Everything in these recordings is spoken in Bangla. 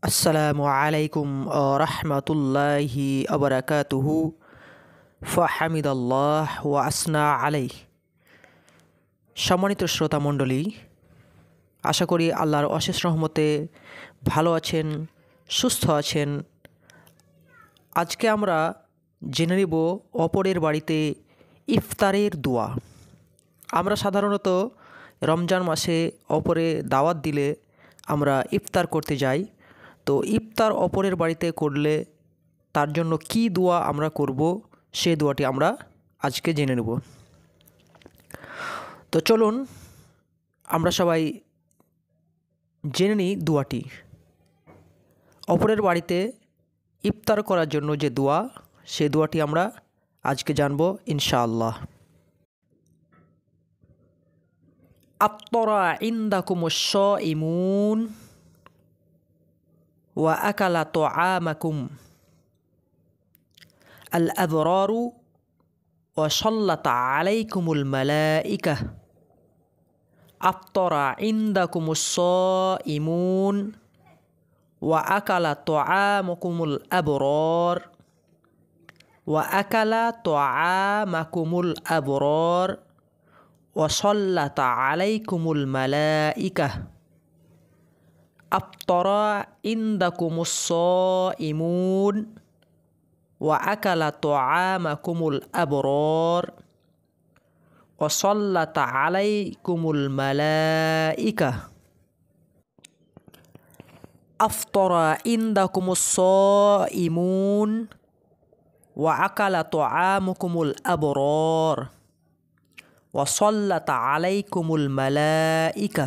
আসসালামু আলাইকুম রহমতুল্লাহি আবরাকাতুহু ফাহামিদাল্লাহ ওয়া আসনা আলাইহ। সম্মানিত শ্রোতা মণ্ডলী, আশা করি আল্লাহর অশেষ রহমতে ভালো আছেন, সুস্থ আছেন। আজকে আমরা জেনে নেব অপরের বাড়িতে ইফতারের দোয়া। আমরা সাধারণত রমজান মাসে অপরে দাওয়াত দিলে আমরা ইফতার করতে যাই। তো ইফতার অপরের বাড়িতে করলে তার জন্য কি দোয়া আমরা করব, সেই দোয়াটি আমরা আজকে জেনে নেব। তো চলুন আমরা সবাই জেনে নিই দোয়াটি। অপরের বাড়িতে ইফতার করার জন্য যে দোয়া, সেই দোয়াটি আমরা আজকে জানব ইনশাআল্লাহ। আফতারা ইনদাকুমুশ শাইমুন ওয়া আকালা তুআমাকুম আল আবরারু ওয়া সাল্লাত আলাইকুমুল মালাইকা। আফতারা ইনদাকুমুশ শাইমুন ওয়া আকালা তুআমাকুমুল আবরার ওয়া আকালা তুআমাকুমুল আবরার ওয়া সাল্লাত আলাইকুমুল মালাইকা। আফতারা ইনদাকুমুশ শাইমুন ওয়া আকালা তুআমাকুমুল আবরার ওয়া সাল্লাত আলাইকুমুল মালাইকা। আফতারা ইনদাকুমুশ শাইমুন ওয়া আকালা তুআমাকুমুল আবরার ওয়া সাল্লাত আলাইকুমুল মালাইকা।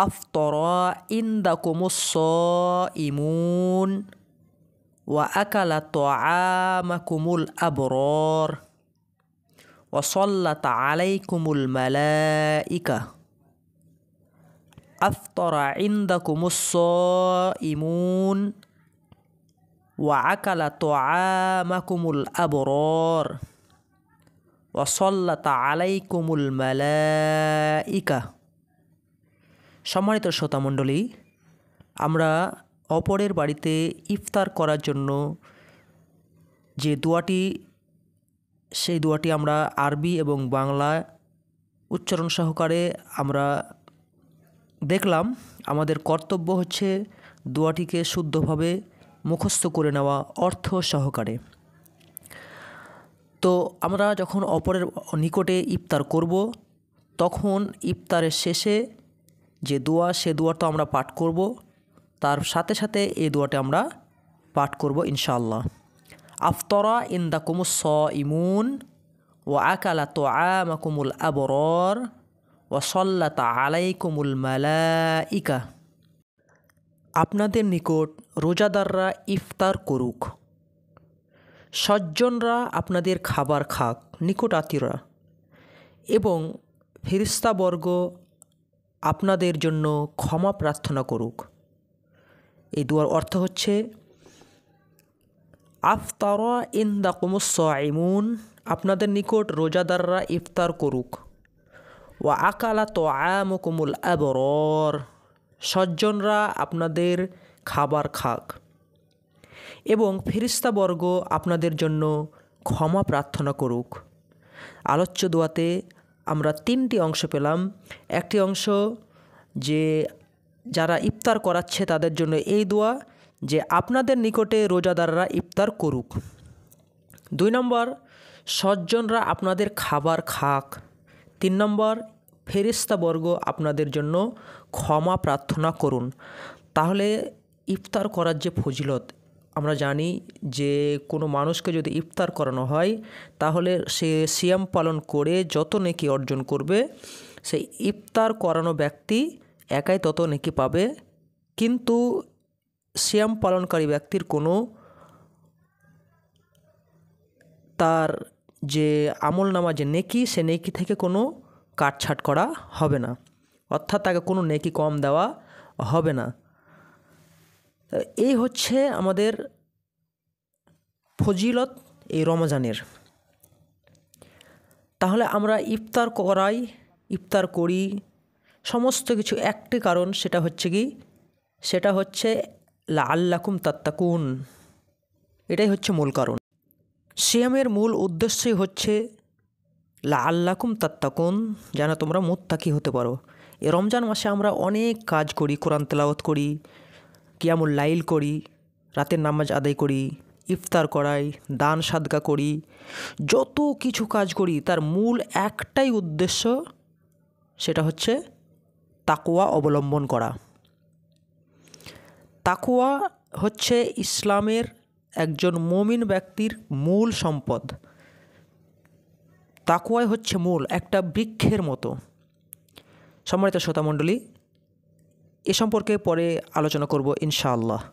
আফতারা ইনদাকুমুশ শাইমুন ওয়া আকালা তুআমাকুমুল আবরার ওয়া সাল্লাত আলাইকুমুল মালাইকা। আফতারা ইনদাকুমুশ শাইমুন ওয়া আকালা তুআমাকুমুল আবরার ওয়া সাল্লাত আলাইকুমুল মালাইকা। সম্মানিত শ্রোতা মণ্ডলী, আমরা অপরের বাড়িতে ইফতার করার জন্য যে দোয়াটি, সেই দোয়াটি আমরা আরবি এবং বাংলা উচ্চারণ সহকারে আমরা দেখলাম। আমাদের কর্তব্য হচ্ছে দোয়াটিকে শুদ্ধভাবে মুখস্থ করে নেওয়া, অর্থ সহকারে। তো আমরা যখন অপরের নিকটে ইফতার করব, তখন ইফতারের শেষে যে দোয়া, সে দোয়া তো আমরা পাঠ করব, তার সাথে সাথে এই দোয়াটা আমরা পাঠ করব ইনশাআল্লাহ। আফতারা ইনদাকুমুশ শাইমুন ওয়া আকালা তুআমাকুমুল আবরার ওয়া সাল্লাত আলাইকুমুল মালাইকা। আপনাদের নিকট রোজাদাররা ইফতার করুক, সজ্জনরা আপনাদের খাবার খাক, নিকট আত্মীয়রা, এবং ফেরেশতাবর্গ আপনাদের জন্য ক্ষমা প্রার্থনা করুক। এই দুয়ার অর্থ হচ্ছে আফতারা ইনদাকুমুশ শাইমুন, আপনাদের নিকট রোজাদাররা ইফতার করুক। ওয়া আকালা তুআমাকুমুল আবরার, সজ্জনরা আপনাদের খাবার খাক, এবং ফেরেশতাবর্গ আপনাদের জন্য ক্ষমা প্রার্থনা করুক। আলোচ্য দোয়াতে আমরা তিনটি অংশ পেলাম। একটি অংশ যে যারা ইফতার করাচ্ছে তাদের জন্য এই দোয়া, যে আপনাদের নিকটে রোজাদাররা ইফতার করুক। 2 নম্বর, সজ্জনরা আপনাদের খাবার খাক। 3 নম্বর, ফেরেশতাবর্গ আপনাদের জন্য ক্ষমা প্রার্থনা করুন। তাহলে ইফতার করার যে ফজিলত, আমরা জানি যে কোনো মানুষকে যদি ইফতার করানো হয়, তাহলে সে সিয়াম পালন করে যত নেকি অর্জন করবে, সেই ইফতার করানো ব্যক্তি একাই তত নেকি পাবে। কিন্তু সিয়াম পালনকারী ব্যক্তির কোনো তার যে আমলনামা যে নেকি, সে নেকি থেকে কোনো কাটছাট করা হবে না, অর্থাৎ তাকে কোনো নেকি কম দেওয়া হবে না। এই হচ্ছে আমাদের ফজিলত এই রমজানের। তাহলে আমরা ইফতার করি সমস্ত কিছু একটি কারণ, সেটা হচ্ছে কি, সেটা হচ্ছে লাআল্লাকুম তাত্তাকুন। এটাই হচ্ছে মূল কারণ। সিয়ামের মূল উদ্দেশ্যই হচ্ছে লাআল্লাকুম তাত্তাকুন, যেন তোমরা মুত্তাকি হতে পারো। এই রমজান মাসে আমরা অনেক কাজ করি, কোরআন তেলাওয়াত করি, কিয়ামুল লাইল করি, রাতের নামাজ আদায় করি, ইফতার করাই, দান সাদকা করি, যত কিছু কাজ করি তার মূল একটাই উদ্দেশ্য, সেটা হচ্ছে তাকওয়া অবলম্বন করা। তাকওয়া হচ্ছে ইসলামের একজন মুমিন ব্যক্তির মূল সম্পদ। তাকওয়াই হচ্ছে মূল, একটা বৃক্ষের মতো। সম্মানিত শ্রোতামণ্ডলী, এ সম্পর্কে পরে আলোচনা করব ইনশাআল্লাহ।